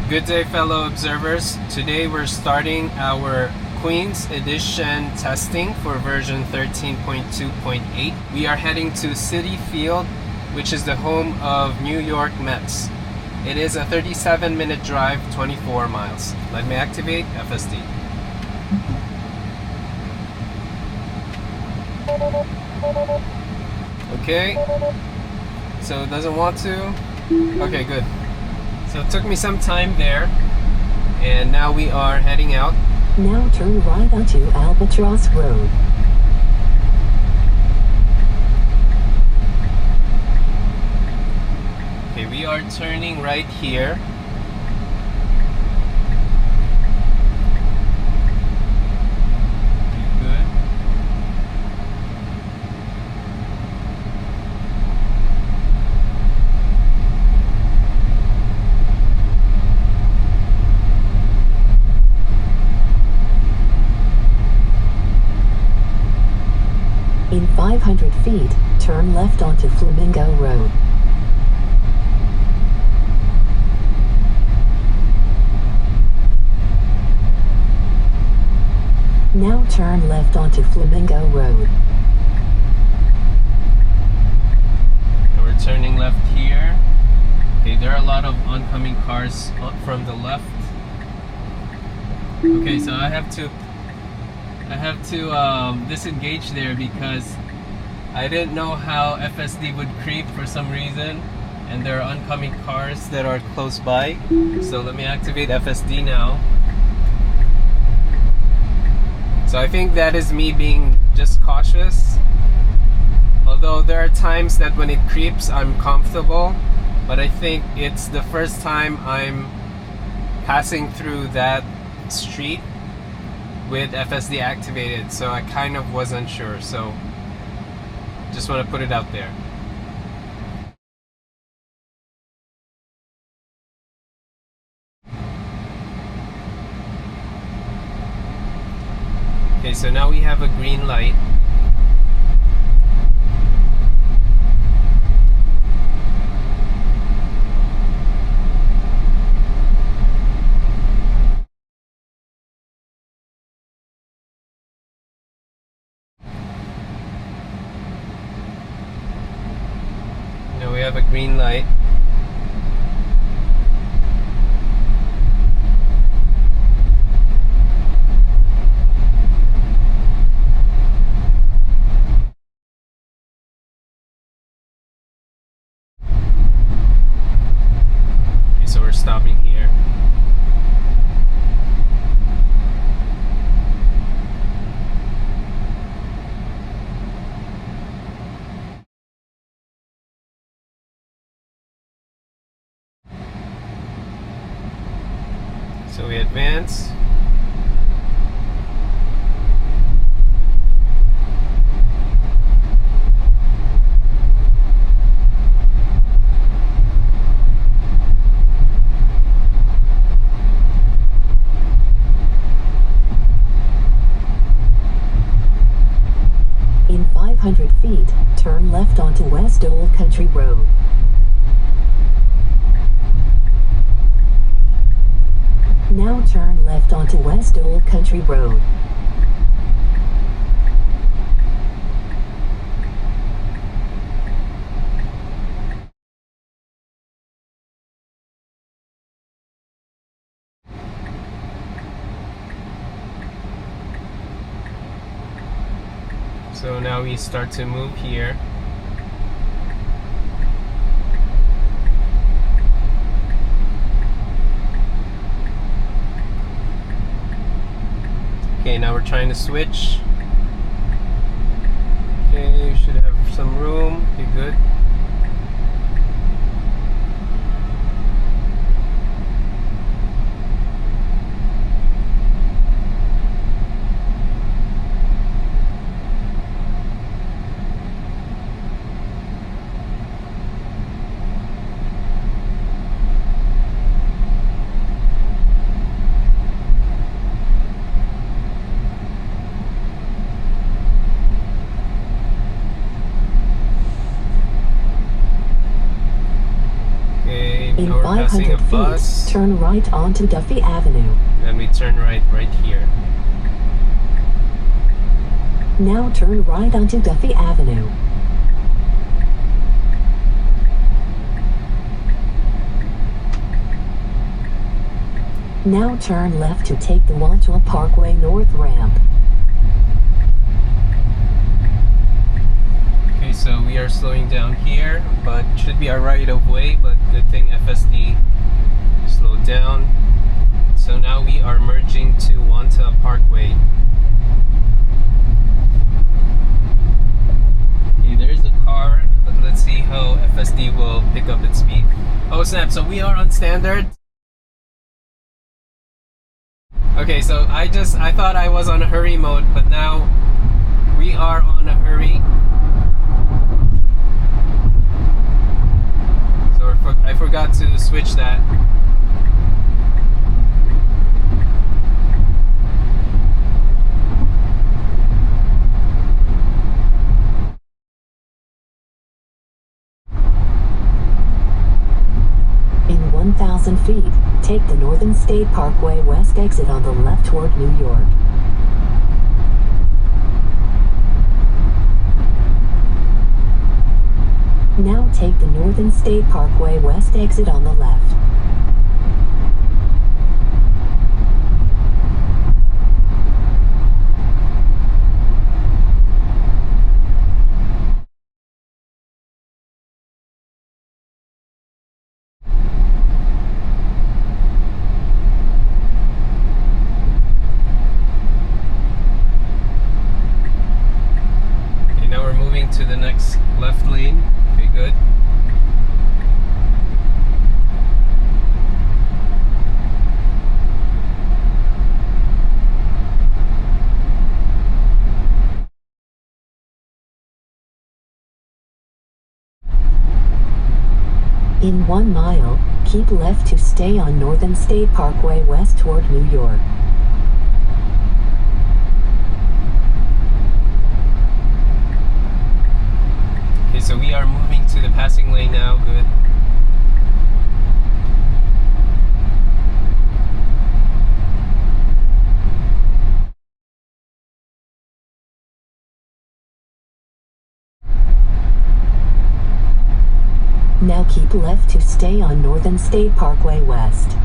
Good day, fellow observers. Today we're starting our Queen's Edition testing for version 13.2.8. We are heading to Citi Field, which is the home of New York Mets. It is a 37-minute drive, 24 miles. Let me activate FSD. Okay, so it doesn't want to. Okay, good. So it took me some time there, and now we are heading out. Now turn right onto Albatross Road. Okay, we are turning right here. Good. In 500 feet, turn left onto Flamingo Road. Now turn left onto Flamingo Road. And we're turning left here. Okay, there are a lot of oncoming cars from the left. Okay, so I have to disengage there because I didn't know how FSD would creep for some reason, and there are oncoming cars that are close by. So let me activate FSD now. So I think that is me being just cautious. Although there are times that when it creeps, I'm comfortable, but I think it's the first time I'm passing through that street with FSD activated, so I kind of wasn't sure, so just want to put it out there. Okay, so now we have a green light. Now we have a green light. Okay, so we're stopping here. So we advance. In 500 feet, turn left onto West Old Country Road. Now turn left onto West Old Country Road. So now we start to move here. Okay, now we're trying to switch. Okay, we should have some room. Okay, good. In 500 feet, turn right onto Duffy Avenue. Then we turn right here. Now turn right onto Duffy Avenue. Now turn left to take the Wantagh Pkwy North ramp. Okay, so we are slowing down here, but should be our right of way, but good thing FSD slowed down. So now we are merging to Wantagh Pkwy. Okay, there's a car, but let's see how FSD will pick up its speed. Oh snap, so we are on standard. Okay, so I thought I was on a hurry mode, but now we are on a hurry. So I forgot to switch that. In 1,000 feet, take the Northern State Parkway West exit on the left toward New York. Now take the Northern State Parkway West exit on the left. Okay, now we're moving to the next left lane. Okay, good. In 1 mile, keep left to stay on Northern State Parkway West toward New York. Okay, so we are moving to the passing lane now. Good. Now keep left to stay on Northern State Parkway West.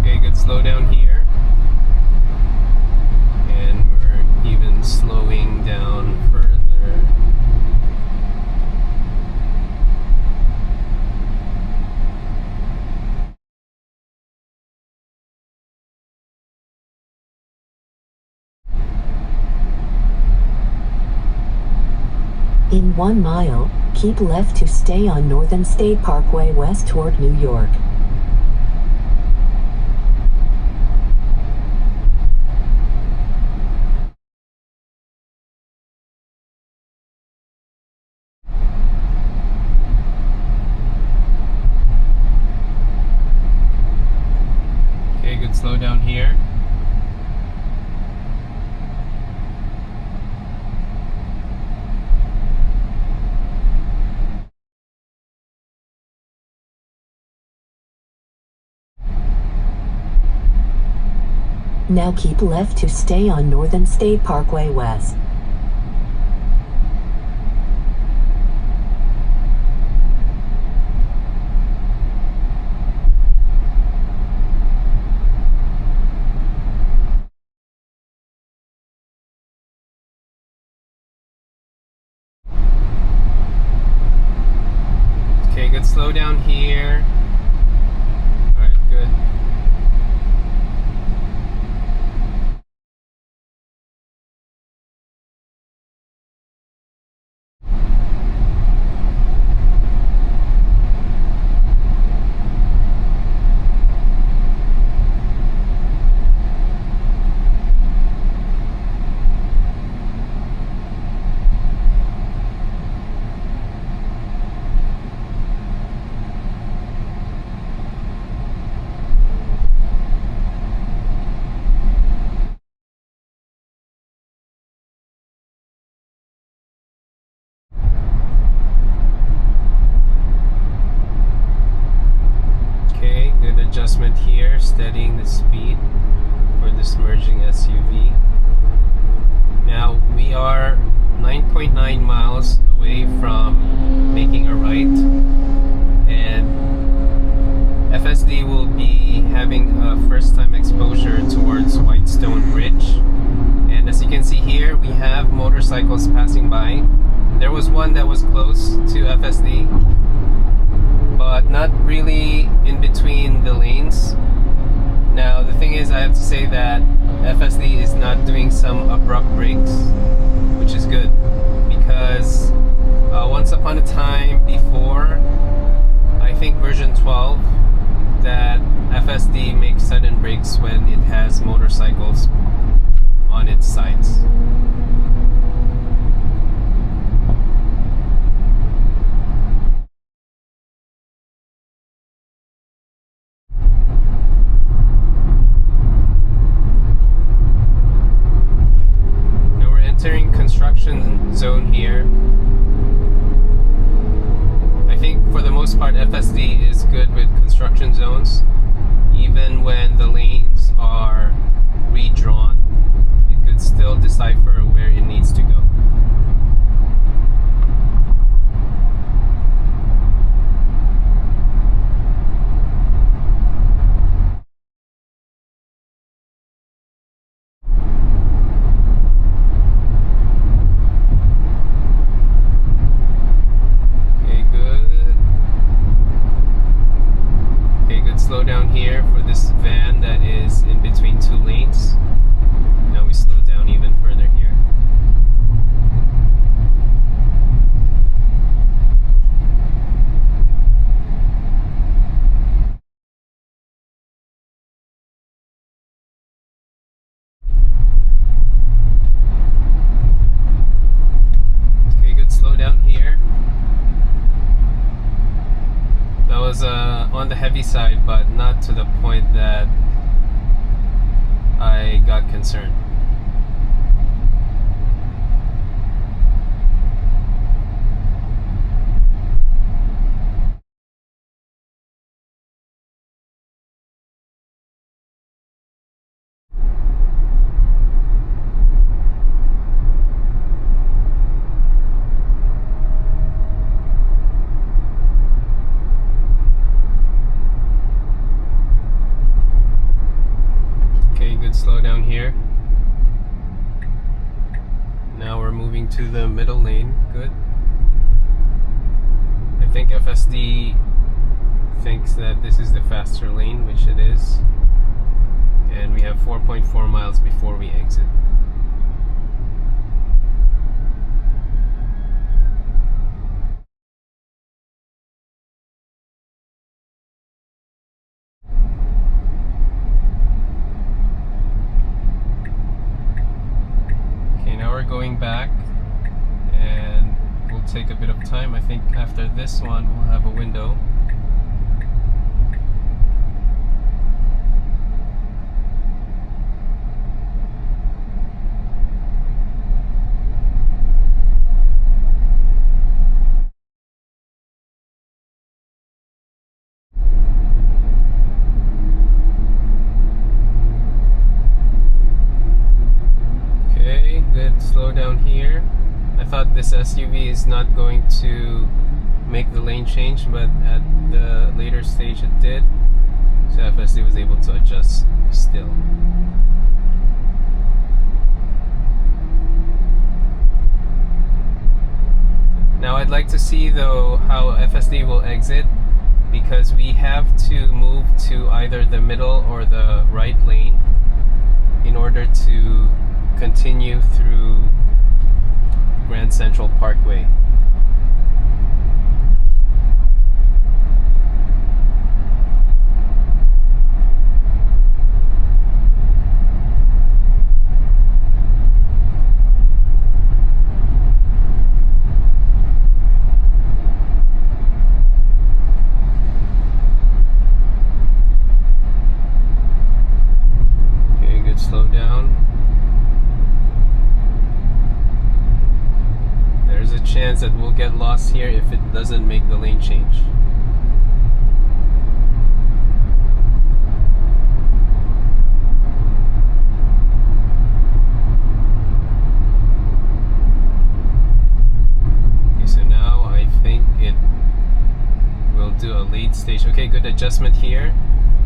Okay, good slowdown here. And we're even slowing down further. In 1 mile, keep left to stay on Northern State Parkway West toward New York. Okay, good slowdown here. Now keep left to stay on Northern State Parkway West. Okay, good slowdown here. Alright, good. speed for this merging SUV. Now we are 9.9 miles away from making a right, and FSD will be having a first-time exposure towards Whitestone Bridge. And as you can see here, we have motorcycles passing by. There was one that was close to FSD, but not really in between the lanes. Now the thing is, I have to say that FSD is not doing some abrupt brakes, which is good, because once upon a time before, I think version 12, that FSD makes sudden brakes when it has motorcycles on its sides. Now we're entering construction zone here. I think for the most part FSD is good with construction zones. Even when the lanes are redrawn, it could still decipher where it needs to go. Slow down here for this van that is in between two lanes. Now we slow down even further here. Okay, good slow down here. That was on the heavy side, but not to the point that I got concerned. Slow down here. Now we're moving to the middle lane. Good. I think FSD thinks that this is the faster lane, which it is. And we have 4.4 miles before we exit. Going back, and we'll take a bit of time. I think after this one we'll have a window. Slow down here. I thought this SUV is not going to make the lane change, but at the later stage it did. So FSD was able to adjust still. Now I'd like to see though how FSD will exit, because we have to move to either the middle or the right lane in order to continue through Grand Central Pkwy. Okay, good slow down. There's a chance that we'll get lost here if it doesn't make the lane change. stage. Okay, good adjustment here,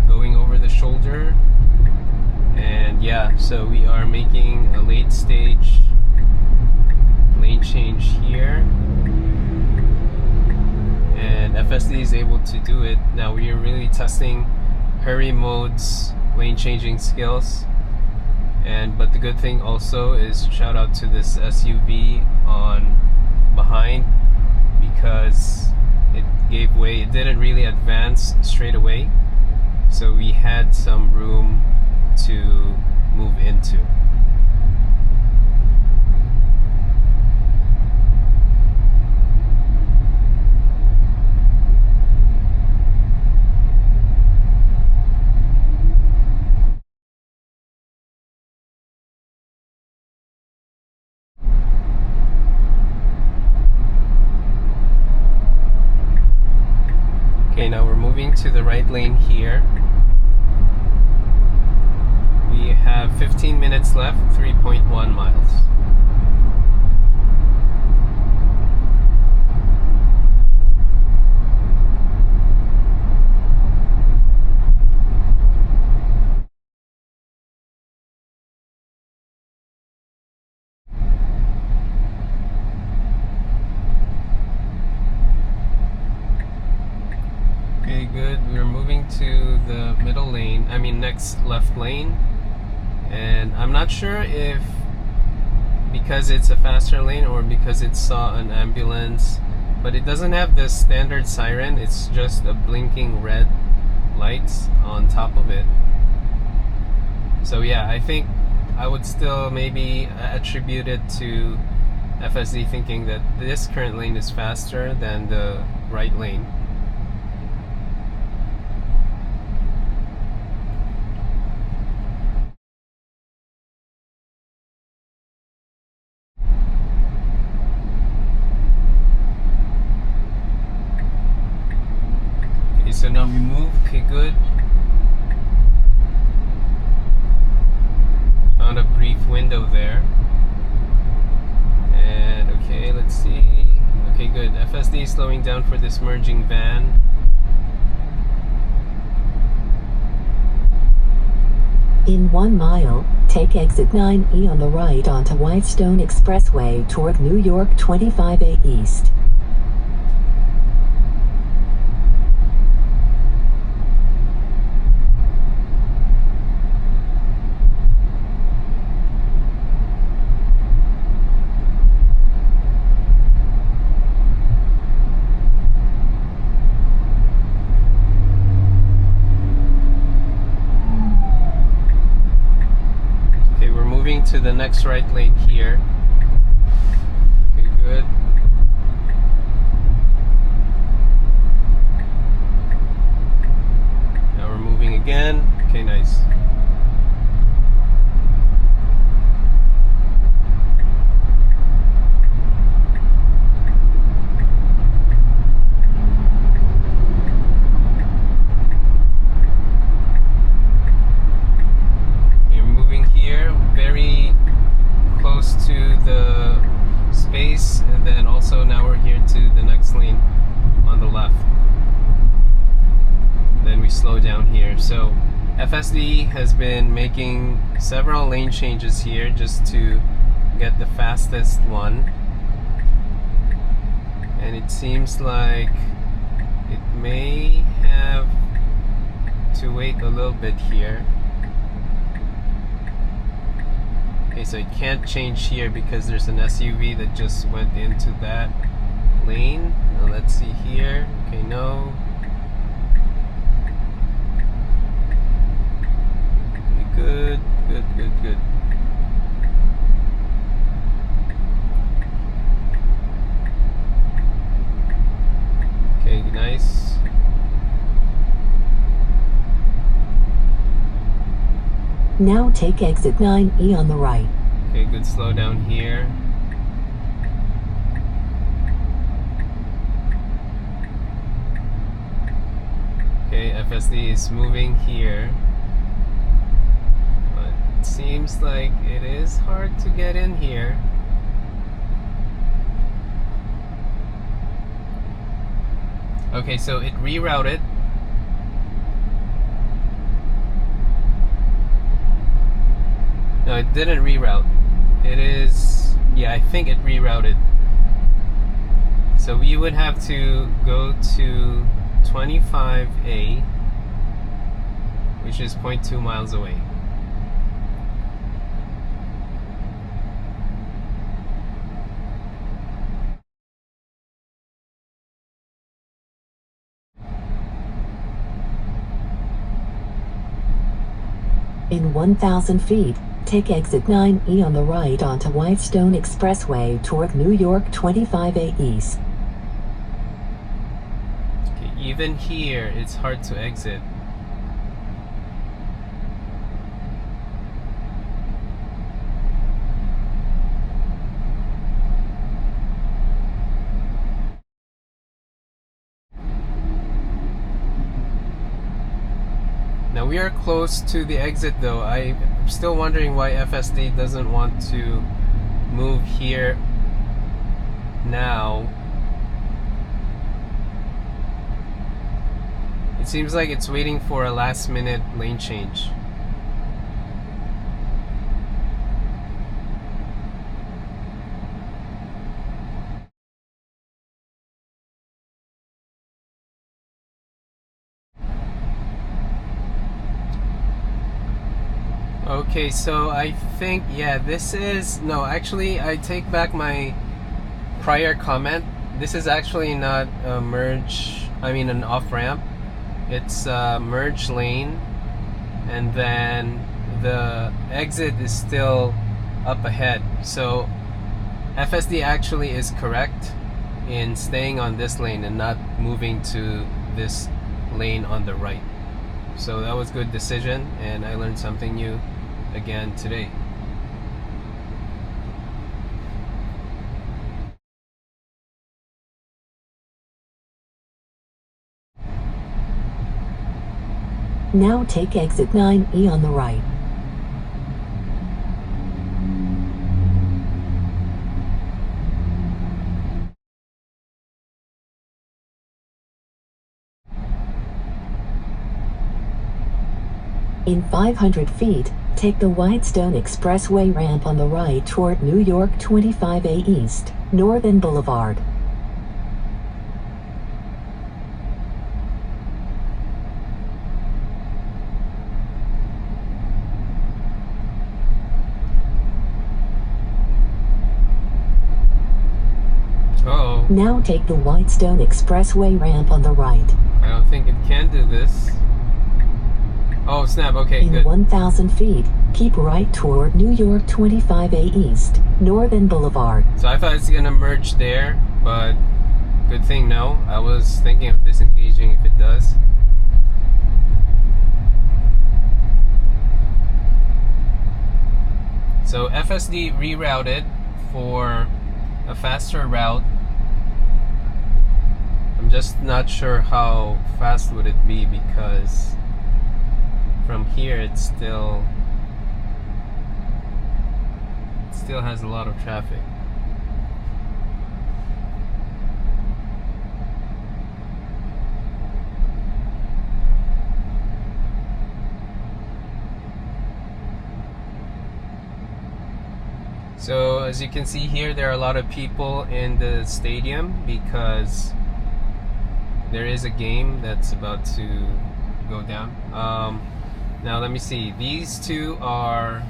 going over the shoulder. And yeah, so we are making a late stage lane change here, and FSD is able to do it. Now we are really testing HURRYY mode's lane changing skills. But the good thing also is, shout out to this SUV on behind, because it gave way. It didn't really advance straight away, so we had some room to move into. Okay, now we're moving to the right lane here. We have 15 minutes left, 3.1 miles. Okay, good. We're moving to the middle lane, next left lane. And I'm not sure if because it's a faster lane or because it saw an ambulance, but it doesn't have the standard siren. It's just a blinking red lights on top of it. So yeah, I think I would still maybe attribute it to FSD thinking that this current lane is faster than the right lane. So now we move. Okay, good. Found a brief window there. And okay, let's see. Okay, good. FSD is slowing down for this merging van. In 1 mile, take exit 9E on the right onto Whitestone Expressway toward New York 25A East. To the next right lane here. Okay, good. Now we're moving again. Okay, nice. To the space, and then also now we're here to the next lane on the left. Then we slow down here. So FSD has been making several lane changes here just to get the fastest one, and it seems like it may have to wait a little bit here. Okay, so it can't change here because there's an SUV that just went into that lane. Now let's see here. Okay, no. Okay, good, good, good, good. Okay, nice. Now take exit 9E on the right. Okay, good. Slow down here. Okay, FSD is moving here. But it seems like it is hard to get in here. Okay, so it rerouted No, it didn't reroute. It is, yeah, I think it rerouted. So we would have to go to 25A, which is 0.2 miles away. In 1,000 feet, take exit 9E on the right onto Whitestone Expressway toward New York 25A East. Okay, even here, it's hard to exit. Now we are close to the exit though. I'm still wondering why FSD doesn't want to move here now. It seems like it's waiting for a last minute lane change. Okay, so I think, yeah, this is, no, actually, I take back my prior comment. This is actually not a merge, I mean an off-ramp. It's a merge lane, and then the exit is still up ahead. So FSD actually is correct in staying on this lane and not moving to this lane on the right. So that was a good decision, and I learned something new again today. Now take exit 9E on the right. In 500 feet, take the Whitestone Expressway ramp on the right toward New York 25A East, Northern Boulevard. Uh-oh. Now take the Whitestone Expressway ramp on the right. I don't think it can do this. Oh snap, okay, In good. 1,000 feet, keep right toward New York 25A East, Northern Boulevard. So I thought it's gonna merge there, but good thing no. I was thinking of disengaging if it does. So FSD rerouted for a faster route. I'm just not sure how fast would it be, because from here it still has a lot of traffic. So as you can see here, there are a lot of people in the stadium because there is a game that's about to go down. Now let me see, these two are,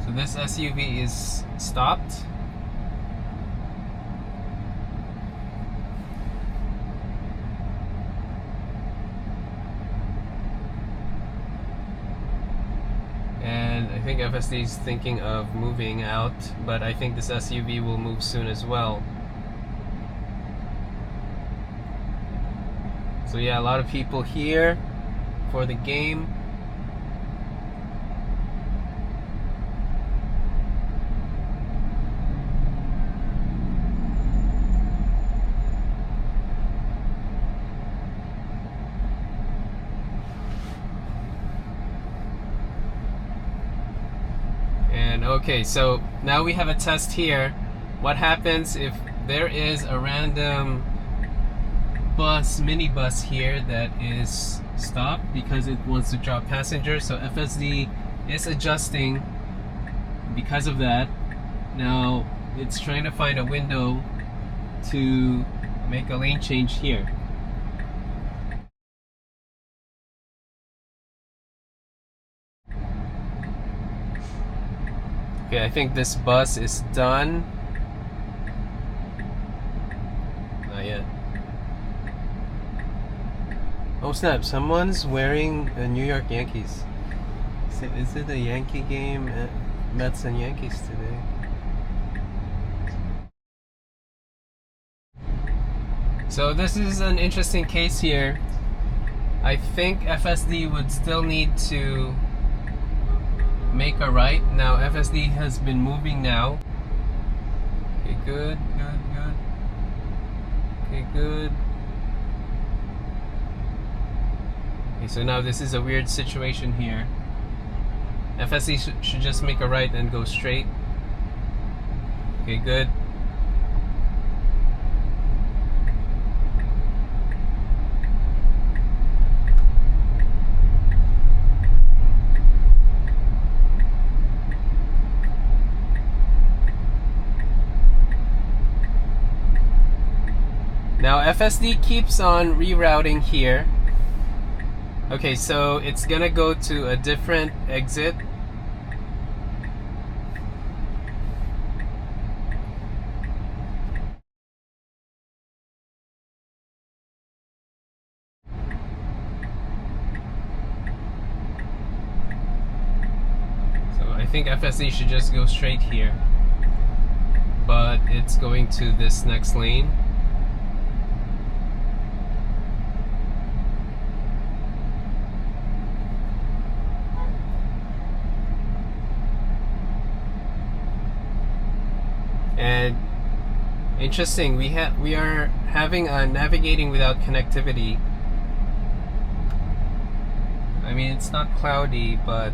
so this SUV is stopped. And I think FSD is thinking of moving out, but I think this SUV will move soon as well. So yeah, a lot of people here for the game. And okay, so now we have a test here. What happens if there is a random minibus here that is stop because it wants to drop passengers. So FSD is adjusting because of that. Now it's trying to find a window to make a lane change here. Okay, I think this bus is done. Not yet. Oh snap, someone's wearing a New York Yankees. Is it a Yankee game? Mets and Yankees today. So this is an interesting case here. I think FSD would still need to make a right. Now FSD has been moving now. Okay, good. Okay, good. Okay, so now this is a weird situation here. FSD should just make a right and go straight. Okay, good. Now FSD keeps on rerouting here. Okay, so it's gonna go to a different exit. So I think FSD should just go straight here, but it's going to this next lane. And interesting, we are having a navigating without connectivity. I mean, it's not cloudy, but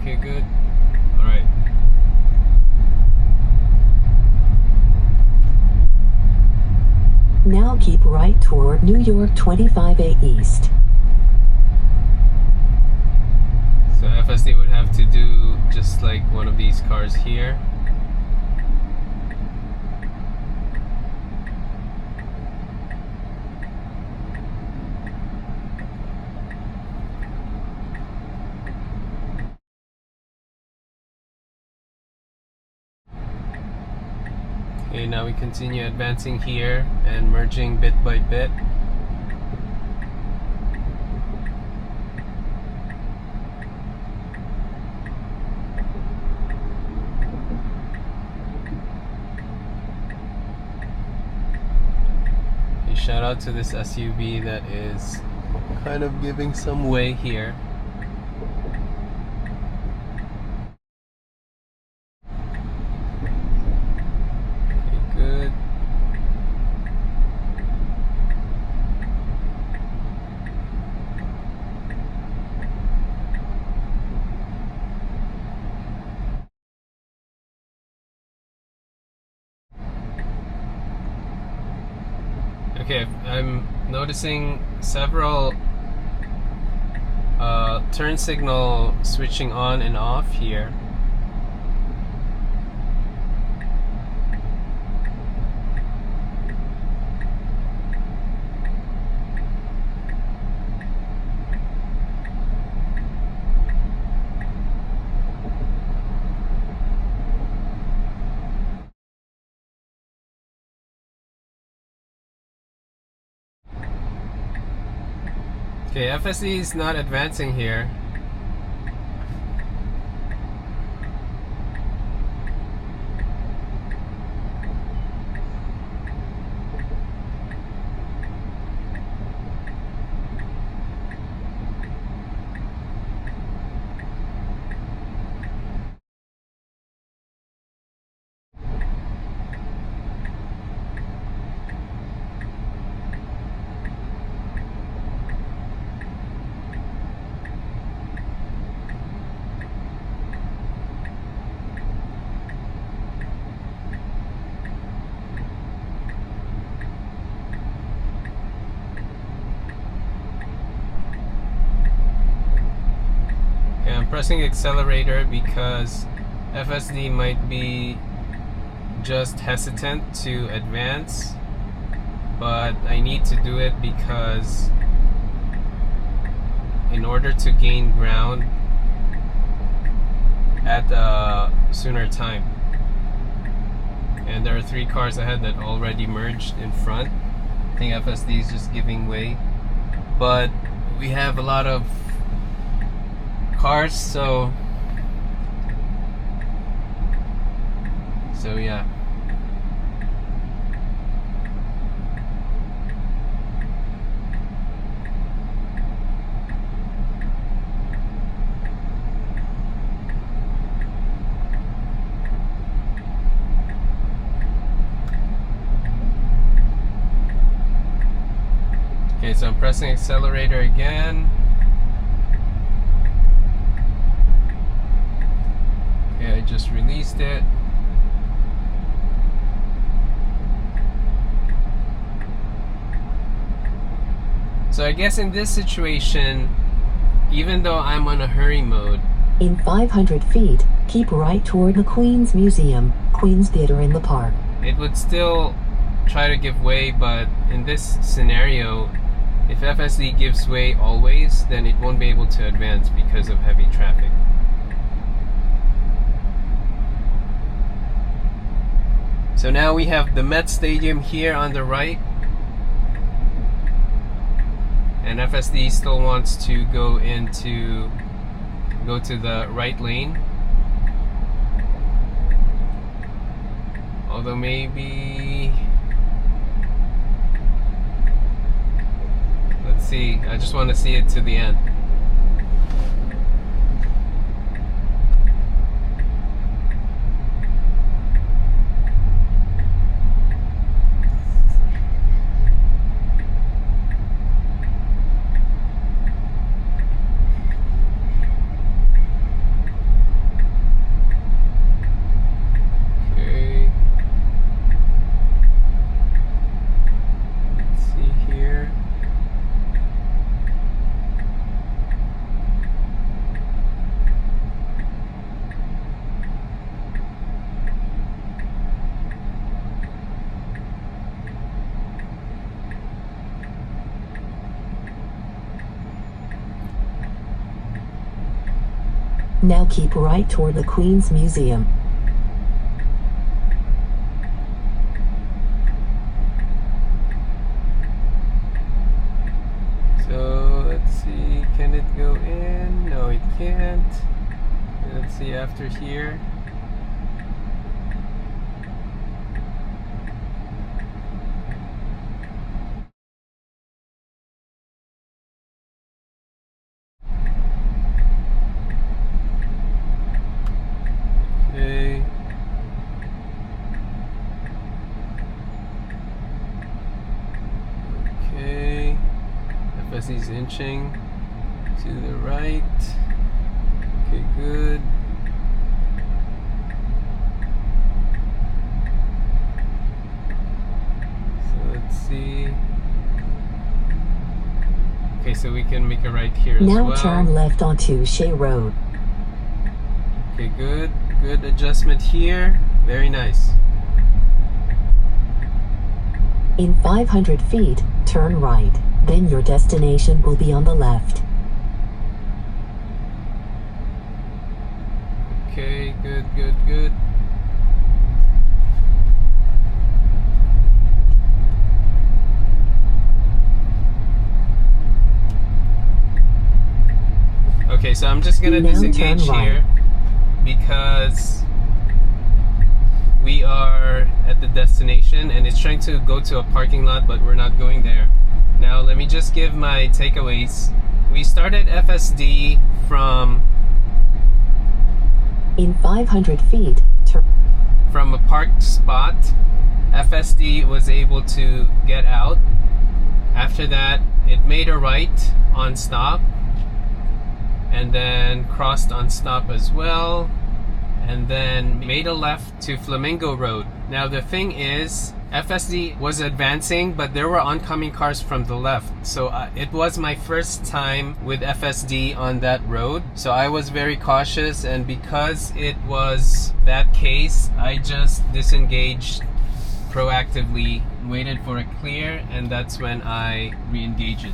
okay, good. All right. Now keep right toward New York 25A East. So FSD would have to do just like one of these cars here. Okay, now we continue advancing here and merging bit by bit. Okay, shout out to this SUV that is kind of giving some way here. Good. Okay, I'm noticing several turn signal switching on and off here. Okay, FSD is not advancing here. pressing accelerator because FSD might be just hesitant to advance, but I need to do it because in order to gain ground at a sooner time. And there are 3 cars ahead that already merged in front. I think FSD is just giving way, but we have a lot of cars, so yeah. Okay, so I'm pressing accelerator again. Okay, I just released it. So I guess in this situation, even though I'm on a hurry mode, In 500 feet, keep right toward the Queen's Museum, Queen's Theater in the park. it would still try to give way, but in this scenario, if FSD gives way always, then it won't be able to advance because of heavy traffic. So now we have the Met Stadium here on the right, and FSD still wants to go to the right lane. Although maybe, let's see, I just want to see it to the end. Now keep right toward the Queen's Museum. So let's see, can it go in? No, it can't. Let's see after here. Okay. Okay. FSD's inching to the right. Okay, good. So let's see. Okay, so we can make a right here as well. Now turn left onto Shea Rd. Okay, good. Good adjustment here. Very nice. In 500 feet, turn right. Then your destination will be on the left. Okay, good, good, good. Okay, so I'm just gonna Now disengage turn right. here because we are at the destination and it's trying to go to a parking lot, but we're not going there. Now let me just give my takeaways. We started FSD from In 500 feet, turn from a parked spot. FSD was able to get out. After that, it made a right on stop and then crossed on stop as well, and and then made a left to Flamingo Road. Now the thing is, FSD was advancing, but there were oncoming cars from the left. So it was my first time with FSD on that road. So I was very cautious, and because it was that case, I just disengaged proactively, waited for a clear, and that's when I re-engaged it.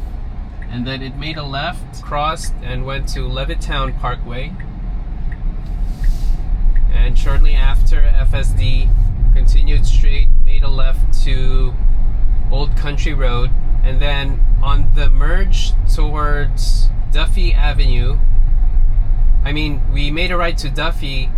And then it made a left, crossed, and went to Levittown Parkway. And shortly after, FSD continued straight, made a left to Old Country Road, and then on the merge towards Duffy Avenue, we made a right to Duffy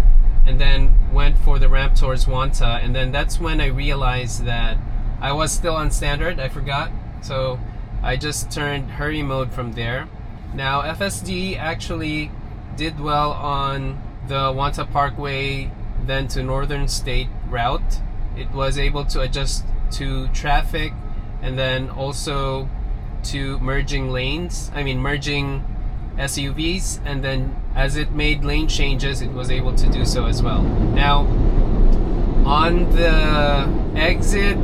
and then went for the ramp towards Wantagh, and then that's when I realized that I was still on standard. I forgot, so I just turned hurry mode from there. Now FSD actually did well on the Wantagh Parkway then to Northern State route. It was able to adjust to traffic and then also to merging lanes, merging SUVs, and then as it made lane changes, it was able to do so as well. Now on the exit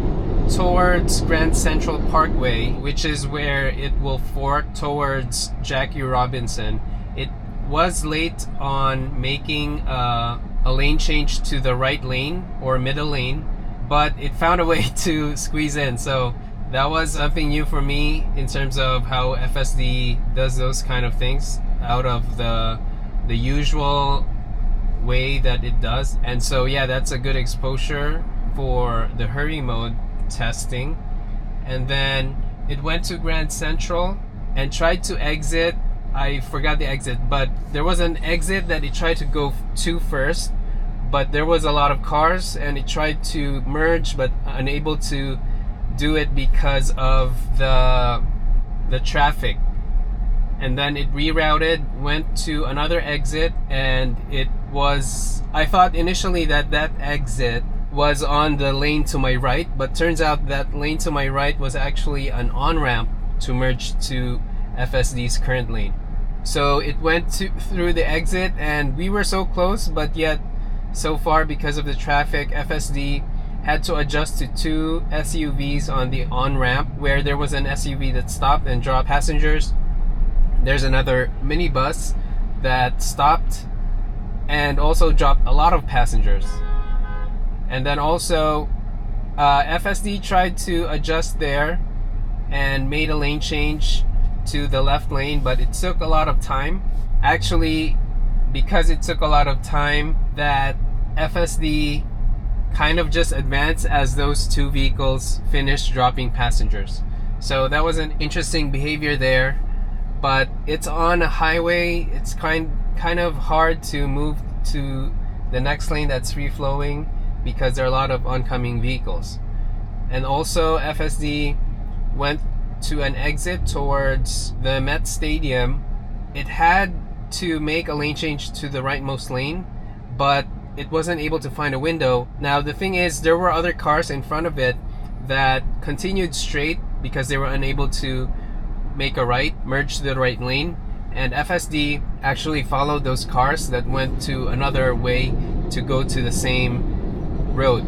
towards Grand Central Pkwy, which is where it will fork towards Jackie Robinson, it was late on making a lane change to the right lane or middle lane, but it found a way to squeeze in. So that was something new for me in terms of how FSD does those kind of things out of the usual way that it does. And so yeah, that's a good exposure for the hurry mode testing. And then it went to Grand Central and tried to exit. I forgot the exit, but there was an exit that it tried to go to first, but there was a lot of cars and it tried to merge but unable to do it because of the traffic. And then it rerouted, went to another exit, and I thought initially that exit was on the lane to my right, but turns out that lane to my right was actually an on-ramp to merge to FSD's current lane. So it went through the exit, and we were so close, but yet so far because of the traffic, FSD had to adjust to two SUVs on the on-ramp where there was an SUV that stopped and dropped passengers. There's another minibus that stopped and also dropped a lot of passengers. And then also FSD tried to adjust there and made a lane change to the left lane, but it took a lot of time. Actually, because it took a lot of time, that FSD kind of just advanced as those two vehicles finished dropping passengers. So that was an interesting behavior there. But it's on a highway, it's kind of hard to move to the next lane that's free flowing because there are a lot of oncoming vehicles. And also FSD went to an exit towards the Met Stadium. It had to make a lane change to the rightmost lane, but it wasn't able to find a window. Now the thing is, there were other cars in front of it that continued straight because they were unable to make a right, merge to the right lane, and FSD actually followed those cars that went to another way to go to the same road.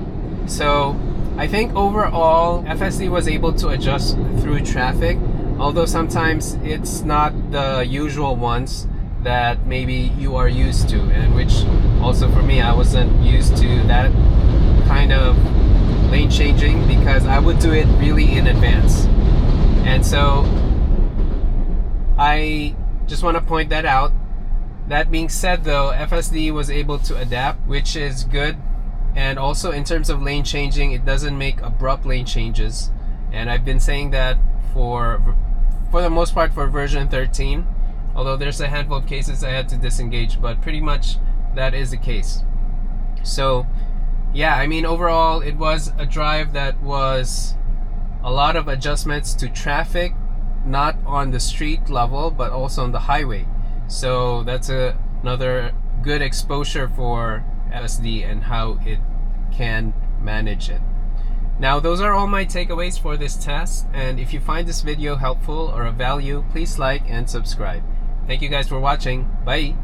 So I think overall FSD was able to adjust through traffic, although sometimes it's not the usual ones that maybe you are used to, and which also for me, I wasn't used to that kind of lane changing because I would do it really in advance. And so I just want to point that out. That being said though, FSD was able to adapt, which is good. And also in terms of lane changing, it doesn't make abrupt lane changes. And I've been saying that for the most part for version 13, although there's a handful of cases I had to disengage, but pretty much that is the case. So yeah, I mean overall it was a drive that was a lot of adjustments to traffic, not on the street level but also on the highway. So that's another good exposure for FSD and how it can manage it. Now those are all my takeaways for this test, and if you find this video helpful or of value, please like and subscribe. Thank you guys for watching. Bye.